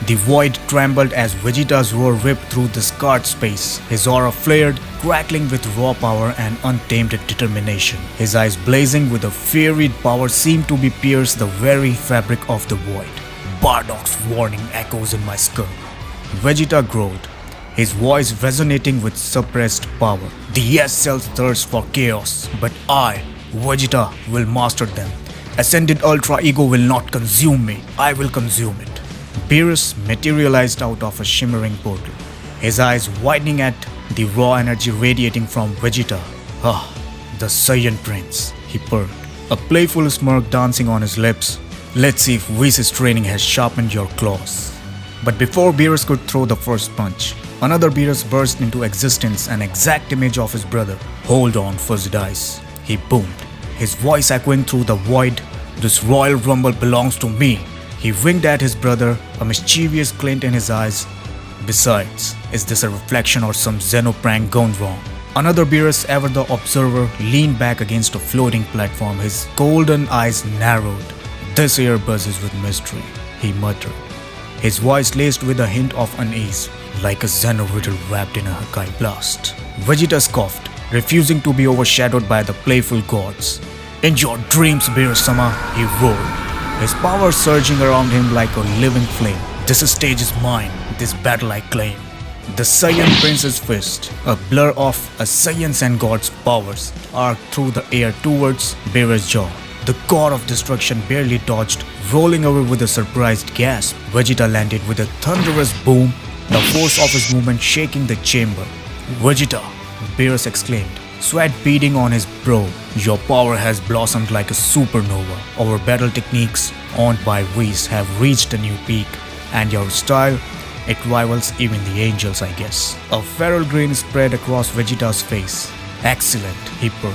The void trembled as Vegeta's roar ripped through the scarred space. His aura flared, crackling with raw power and untamed determination. His eyes blazing with a fiery power seemed to be pierce the very fabric of the void. Bardock's warning echoes in my skull. Vegeta growled, his voice resonating with suppressed power. The yes cell's thirst for chaos, but I, Vegeta, will master them. Ascended Ultra Ego will not consume me, I will consume it. Beerus materialized out of a shimmering portal, his eyes widening at the raw energy radiating from Vegeta. Ah, the Saiyan Prince, he purred, a playful smirk dancing on his lips. Let's see if Whis' training has sharpened your claws. But before Beerus could throw the first punch, another Beerus burst into existence, an exact image of his brother. Hold on, fuzzy dice, he boomed, his voice echoing through the void. This royal rumble belongs to me. He winked at his brother, a mischievous glint in his eyes. Besides, is this a reflection or some Xenoprank gone wrong? Another Beerus, ever the observer, leaned back against a floating platform, his golden eyes narrowed. This air buzzes with mystery, he muttered, his voice laced with a hint of unease, like a Xeno riddle wrapped in a Hakai blast. Vegeta scoffed, refusing to be overshadowed by the playful gods. In your dreams, Beerus-sama, he roared, his power surging around him like a living flame. This stage is mine, this battle I claim. The Saiyan Prince's fist, a blur of a Saiyan's and God's powers, arced through the air towards Beerus' jaw. The god of destruction barely dodged, rolling over with a surprised gasp. Vegeta landed with a thunderous boom, the force of his movement shaking the chamber. Vegeta, Beerus exclaimed, sweat beading on his brow. Your power has blossomed like a supernova. Our battle techniques, owned by Whis, have reached a new peak, and your style, it rivals even the angels, I guess. A feral grin spread across Vegeta's face. Excellent, he purred,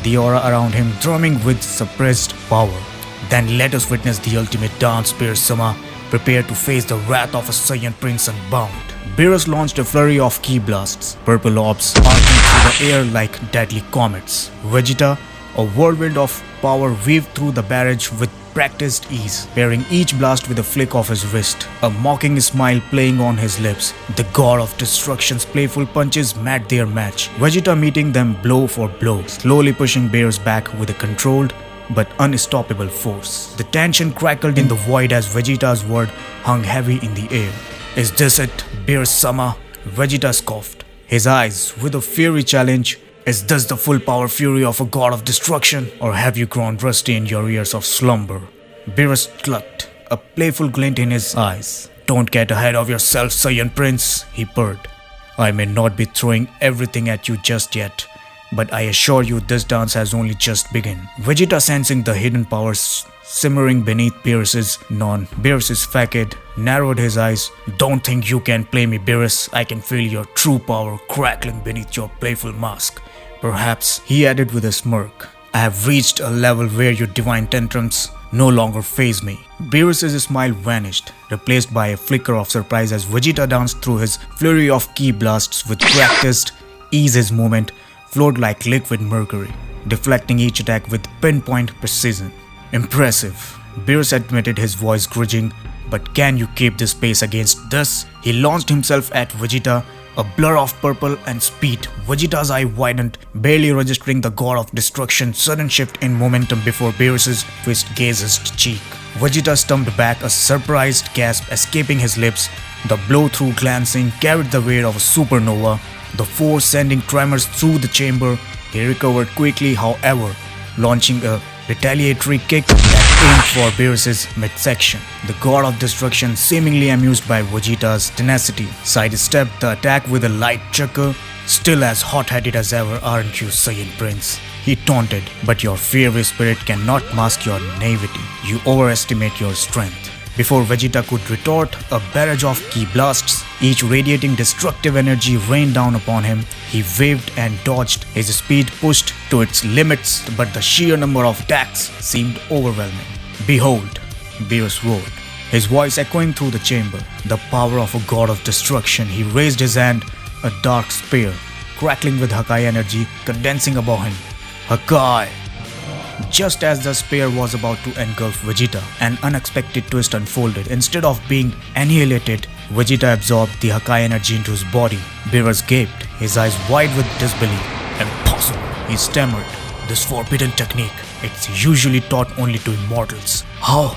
the aura around him drumming with suppressed power. Then let us witness the ultimate dance, Beerus-sama. Prepare to face the wrath of a Saiyan Prince unbound. Beerus launched a flurry of ki blasts, purple orbs arcing through the air like deadly comets. Vegeta, a whirlwind of power, weaved through the barrage with practiced ease, pairing each blast with a flick of his wrist, a mocking smile playing on his lips. The god of destruction's playful punches met their match, Vegeta meeting them blow for blow, slowly pushing Beerus back with a controlled but unstoppable force. The tension crackled in the void as Vegeta's word hung heavy in the air. Is this it, Beerus-sama? Vegeta scoffed, his eyes with a fiery challenge. Is this the full power fury of a god of destruction, or have you grown rusty in your years of slumber? Beerus clucked, a playful glint in his eyes. Don't get ahead of yourself, Saiyan Prince, he purred. I may not be throwing everything at you just yet, but I assure you this dance has only just begun. Vegeta, sensing the hidden powers simmering beneath Beerus's facade, narrowed his eyes. Don't think you can play me, Beerus. I can feel your true power crackling beneath your playful mask. Perhaps, he added with a smirk, I have reached a level where your divine tantrums no longer faze me. Beerus' smile vanished, replaced by a flicker of surprise as Vegeta danced through his flurry of ki blasts with practiced ease. His movement flowed like liquid mercury, deflecting each attack with pinpoint precision. Impressive, Beerus admitted, his voice grudging, but can you keep this pace against this? He launched himself at Vegeta, a blur of purple and speed. Vegeta's eye widened, barely registering the god of destruction's sudden shift in momentum before Beerus' fist grazed his cheek. Vegeta stumped back, a surprised gasp escaping his lips. The blow, through glancing, carried the weight of a supernova, the force sending tremors through the chamber. He recovered quickly, however, launching a retaliatory kick that aimed for Beerus' midsection. The god of destruction, seemingly amused by Vegeta's tenacity, sidestepped the attack with a light chuckle. Still as hot-headed as ever, aren't you, Saiyan Prince? He taunted, but your fiery spirit cannot mask your naivety. You overestimate your strength. Before Vegeta could retort, a barrage of ki blasts, each radiating destructive energy, rained down upon him. He waved and dodged, his speed pushed to its limits, but the sheer number of attacks seemed overwhelming. Behold, Beerus roared, his voice echoing through the chamber. The power of a god of destruction. He raised his hand, a dark spear, crackling with Hakai energy, condensing above him. Hakai! Just as the spear was about to engulf Vegeta, an unexpected twist unfolded. Instead of being annihilated, Vegeta absorbed the Hakai energy into his body. Beerus gaped, his eyes wide with disbelief. Impossible, he stammered. This forbidden technique, it's usually taught only to immortals. How?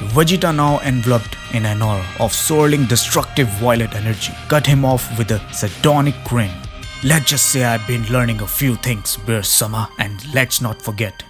Vegeta, now enveloped in an aura of swirling destructive violet energy, cut him off with a sardonic grin. Let's just say I've been learning a few things, Beerus-sama, and let's not forget,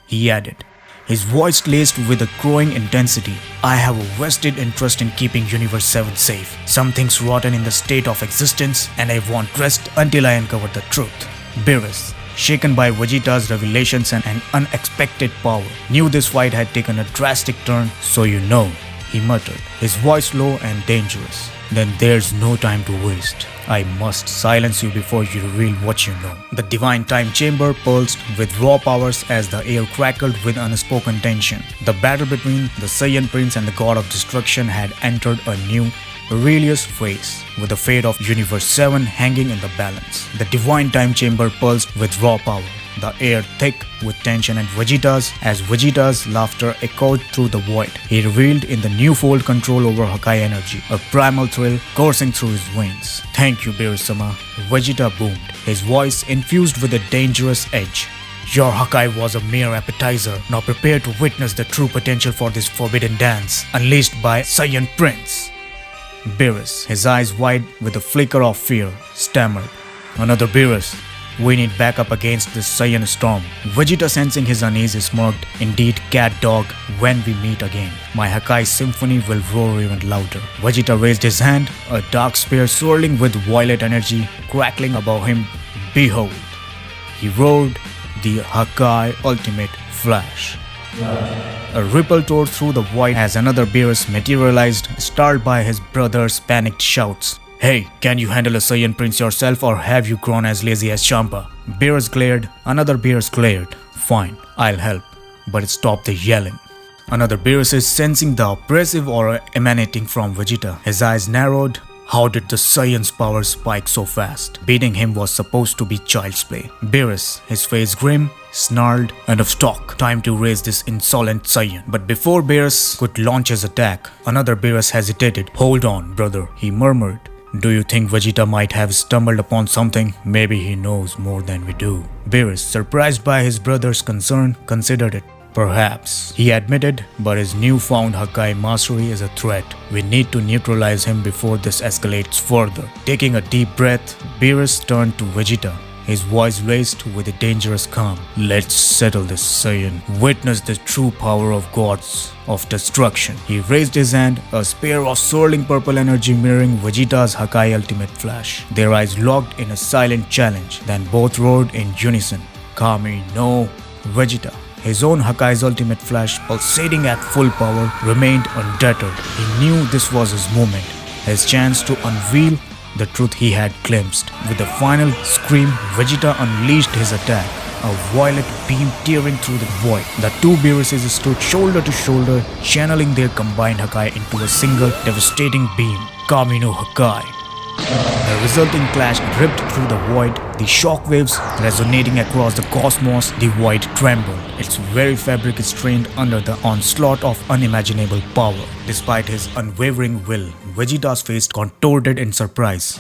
he added, his voice laced with a growing intensity. I have a vested interest in keeping Universe 7 safe. Some things rotten in the state of existence, and I won't rest until I uncover the truth. Beerus, shaken by Vegeta's revelations and an unexpected power, knew this fight had taken a drastic turn, so you know, he muttered, his voice low and dangerous. Then there's no time to waste. I must silence you before you reveal what you know. The divine time chamber pulsed with raw powers as the air crackled with unspoken tension. The battle between the Saiyan Prince and the God of Destruction had entered a new perilous phase, with the fate of Universe 7 hanging in the balance. The divine time chamber pulsed with raw power, the air thick with tension and Vegeta's laughter echoed through the void. He revealed in the newfold control over Hakai energy, a primal thrill coursing through his veins. Thank you, Beerus-sama, Vegeta boomed, his voice infused with a dangerous edge. Your Hakai was a mere appetizer. Now prepare to witness the true potential for this forbidden dance, unleashed by Saiyan Prince. Beerus, his eyes wide with a flicker of fear, stammered, Another Beerus. We need backup against this Saiyan storm. Vegeta, sensing his unease, smirked, Indeed, cat dog, when we meet again, my Hakai symphony will roar even louder. Vegeta raised his hand, a dark spear swirling with violet energy crackling above him. Behold, he roared, the Hakai ultimate flash. A ripple tore through the void as another Beerus materialized, startled by his brother's panicked shouts. Hey, can you handle a Saiyan Prince yourself, or have you grown as lazy as Champa? Beerus glared, another Beerus glared. Fine, I'll help, but stop the yelling. Another Beerus is sensing the oppressive aura emanating from Vegeta. His eyes narrowed. How did the Saiyan's power spike so fast? Beating him was supposed to be child's play. Beerus, his face grim, snarled, Enough talk. Time to raise this insolent Saiyan. But before Beerus could launch his attack, another Beerus hesitated. Hold on, brother, he murmured. Do you think Vegeta might have stumbled upon something? Maybe he knows more than we do. Beerus, surprised by his brother's concern, considered it. Perhaps, he admitted, but his newfound Hakai mastery is a threat. We need to neutralize him before this escalates further. Taking a deep breath, Beerus turned to Vegeta, his voice laced with a dangerous calm. Let's settle this, Saiyan. Witness the true power of gods of destruction. He raised his hand, a spear of swirling purple energy mirroring Vegeta's Hakai ultimate flash. Their eyes locked in a silent challenge, then both roared in unison. Kami no. Vegeta, his own Hakai's ultimate flash pulsating at full power, remained undeterred. He knew this was his moment, his chance to unveil the truth he had glimpsed. With a final scream, Vegeta unleashed his attack, a violet beam tearing through the void. The two Beeruses stood shoulder to shoulder, channeling their combined Hakai into a single devastating beam, Kami no Hakai. The resulting clash ripped through the void, the shockwaves resonating across the cosmos. The void trembled, its very fabric strained under the onslaught of unimaginable power. Despite his unwavering will, Vegeta's face contorted in surprise.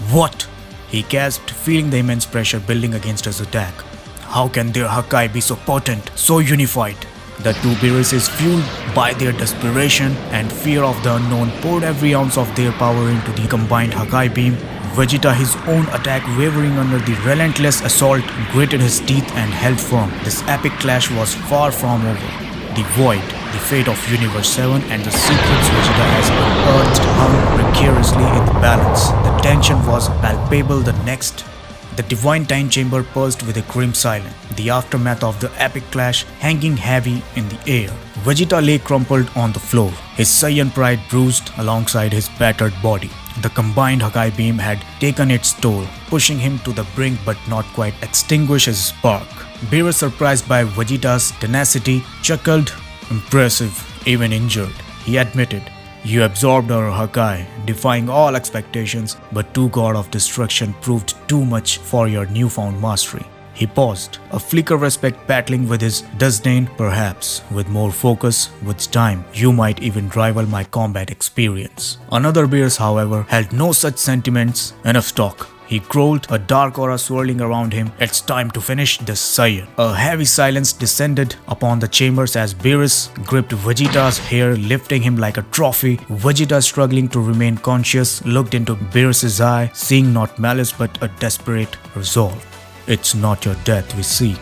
What? He gasped, feeling the immense pressure building against his attack. How can their Hakai be so potent, so unified? The two Beeruses, fueled by their desperation and fear of the unknown, poured every ounce of their power into the combined Hakai beam. Vegeta, his own attack wavering under the relentless assault, gritted his teeth and held firm. This epic clash was far from over. The void, the fate of Universe 7, and the secrets Vegeta has unearthed hung precariously in the balance. The tension was palpable. The divine time chamber pulsed with a grim silence, the aftermath of the epic clash hanging heavy in the air. Vegeta lay crumpled on the floor, his Saiyan pride bruised alongside his battered body. The combined Hakai beam had taken its toll, pushing him to the brink but not quite extinguish his spark. Beerus, surprised by Vegeta's tenacity, chuckled, Impressive, even injured, he admitted. You absorbed our Hakai, defying all expectations, but two God of Destruction proved too much for your newfound mastery. He paused, a flicker of respect battling with his disdain. Perhaps, with more focus, with time, you might even rival my combat experience. Another Beerus, however, held no such sentiments. Enough talk. He growled, a dark aura swirling around him. It's time to finish this Saiyan. A heavy silence descended upon the chambers as Beerus gripped Vegeta's hair, lifting him like a trophy. Vegeta, struggling to remain conscious, looked into Beerus's eye, seeing not malice but a desperate resolve. It's not your death we seek,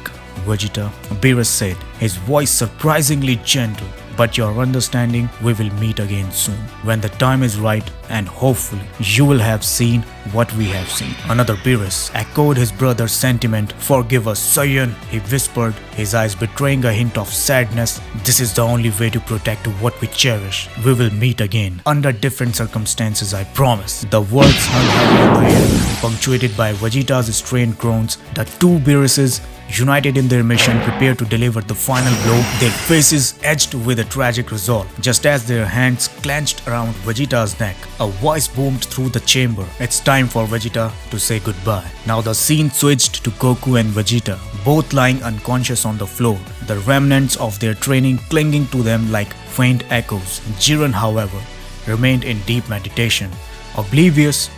Vegeta, Beerus said, his voice surprisingly gentle. But your understanding, we will meet again soon, when the time is right, and hopefully you will have seen what we have seen. Another Beerus echoed his brother's sentiment. Forgive us, Saiyan, he whispered, his eyes betraying a hint of sadness. This is the only way to protect what we cherish. We will meet again, under different circumstances, I promise. The words hung heavy in the air, punctuated by Vegeta's strained groans. The two Beeruses, united in their mission, prepared to deliver the final blow, their faces edged with a tragic resolve. Just as their hands clenched around Vegeta's neck, a voice boomed through the chamber. It's time for Vegeta to say goodbye. Now the scene switched to Goku and Vegeta, both lying unconscious on the floor, the remnants of their training clinging to them like faint echoes. Jiren, however, remained in deep meditation, oblivious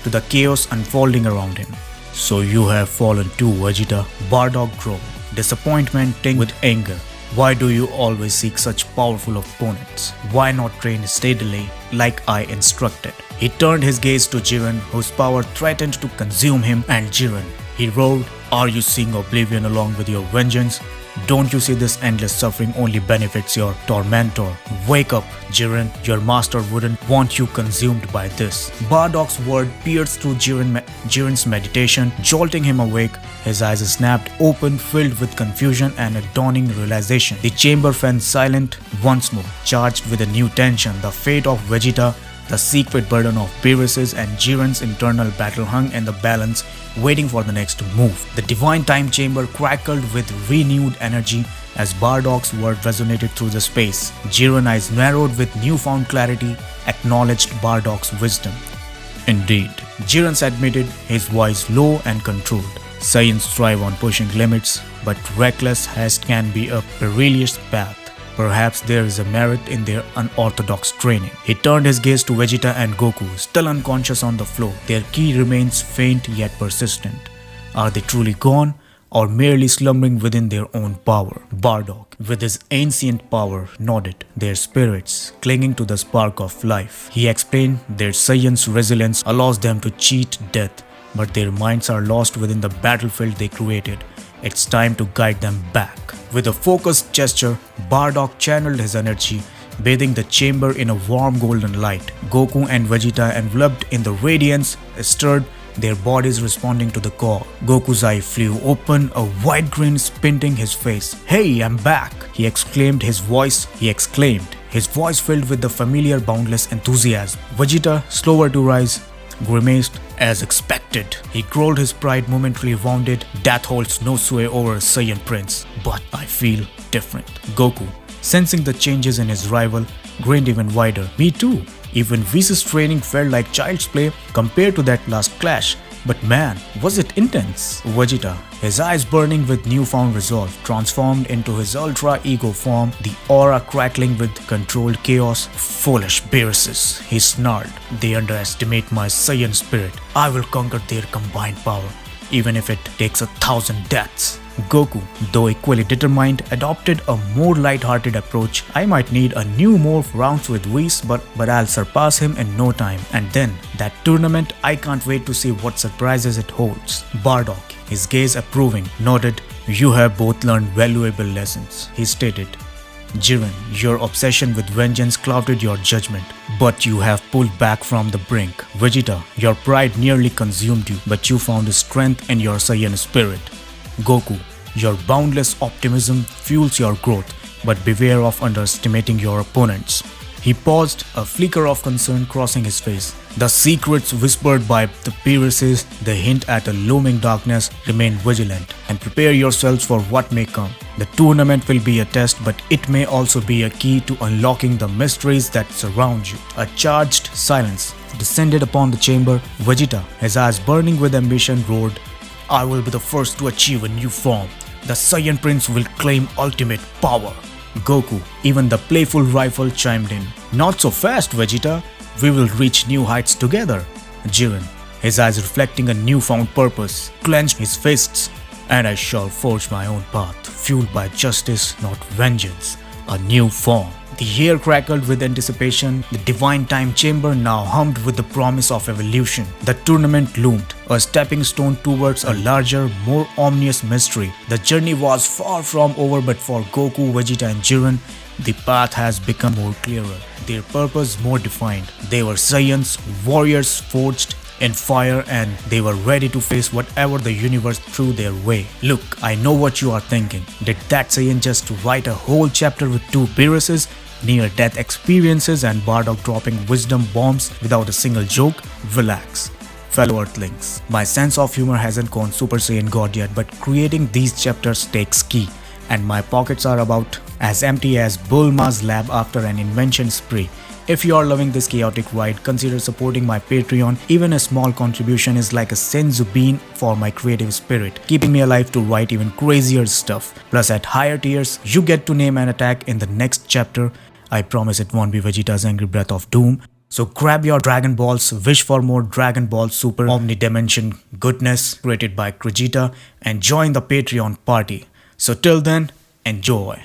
to the chaos unfolding around him. So you have fallen too, Vegeta, Bardock growled, disappointment tinged with anger. Why do you always seek such powerful opponents? Why not train steadily like I instructed? He turned his gaze to Jiren, whose power threatened to consume him, and Jiren, he roared, are you seeing oblivion along with your vengeance? Don't you see this endless suffering only benefits your tormentor? Wake up, Jiren. Your master wouldn't want you consumed by this. Bardock's word pierced through Jiren's meditation, jolting him awake. His eyes snapped open, filled with confusion and a dawning realization. The chamber fell silent once more, charged with a new tension. The fate of Vegeta, the secret burden of Beerus and Jiren's internal battle hung in the balance, waiting for the next move. The divine time chamber crackled with renewed energy as Bardock's word resonated through the space. Jiren's eyes narrowed with newfound clarity, acknowledged Bardock's wisdom. Indeed, Jiren admitted, his voice low and controlled. Saiyans thrive on pushing limits, but reckless haste can be a perilous path. Perhaps there is a merit in their unorthodox training. He turned his gaze to Vegeta and Goku, still unconscious on the floor. Their ki remains faint yet persistent. Are they truly gone, or merely slumbering within their own power? Bardock, with his ancient power, nodded, their spirits clinging to the spark of life. He explained their Saiyan's resilience allows them to cheat death, but their minds are lost within the battlefield they created. It's time to guide them back. With a focused gesture, Bardock channeled his energy, bathing the chamber in a warm golden light. Goku and Vegeta, enveloped in the radiance, stirred, their bodies responding to the call. Goku's eye flew open, a wide grin spinning his face. Hey, I'm back! He exclaimed, his voice filled with the familiar boundless enthusiasm. Vegeta, slower to rise, grimaced. As expected, he growled, his pride momentarily wounded. Death holds no sway over a Saiyan prince, but I feel different. Goku, sensing the changes in his rival, grinned even wider. Me too. Even Whis' training felt like child's play compared to that last clash. But man, was it intense. Vegeta, his eyes burning with newfound resolve, transformed into his Ultra Ego form, the aura crackling with controlled chaos. Foolish Beeruses, he snarled. They underestimate my Saiyan spirit. I will conquer their combined power, even if it takes 1,000 deaths. Goku, though equally determined, adopted a more light-hearted approach. I might need a new morph rounds with Whis, but I'll surpass him in no time. And then, that tournament, I can't wait to see what surprises it holds. Bardock, his gaze approving, nodded. You have both learned valuable lessons, he stated. Jiren, your obsession with vengeance clouded your judgment, but you have pulled back from the brink. Vegeta, your pride nearly consumed you, but you found strength in your Saiyan spirit. Goku, your boundless optimism fuels your growth, but beware of underestimating your opponents. He paused, a flicker of concern crossing his face. The secrets whispered by the Beeruses, the hint at a looming darkness. Remain vigilant and prepare yourselves for what may come. The tournament will be a test, but it may also be a key to unlocking the mysteries that surround you. A charged silence descended upon the chamber. Vegeta, his eyes burning with ambition, roared, I will be the first to achieve a new form. The Saiyan Prince will claim ultimate power. Goku, even the playful rifle, chimed in. Not so fast, Vegeta. We will reach new heights together. Jiren, his eyes reflecting a newfound purpose, clenched his fists. And I shall forge my own path, fueled by justice, not vengeance. A new form. The air crackled with anticipation. The divine time chamber now hummed with the promise of evolution. The tournament loomed, a stepping stone towards a larger, more ominous mystery. The journey was far from over, but for Goku, Vegeta and Jiren, the path has become more clearer, their purpose more defined. They were Saiyans, warriors forged in fire, and they were ready to face whatever the universe threw their way. Look, I know what you are thinking. Did that Saiyan just write a whole chapter with 2 Beeruses, near-death experiences and Bardock dropping wisdom bombs without a single joke? Relax, fellow Earthlings. My sense of humor hasn't gone Super Saiyan God yet, but creating these chapters takes key, and my pockets are about as empty as Bulma's lab after an invention spree. If you are loving this chaotic ride, consider supporting my Patreon. Even a small contribution is like a senzu bean for my creative spirit, keeping me alive to write even crazier stuff. Plus, at higher tiers, you get to name an attack in the next chapter. I promise it won't be Vegeta's angry breath of doom. So grab your Dragon Balls, wish for more Dragon Ball Super Omnidimension goodness created by Vegeta, and join the Patreon party. So till then, enjoy.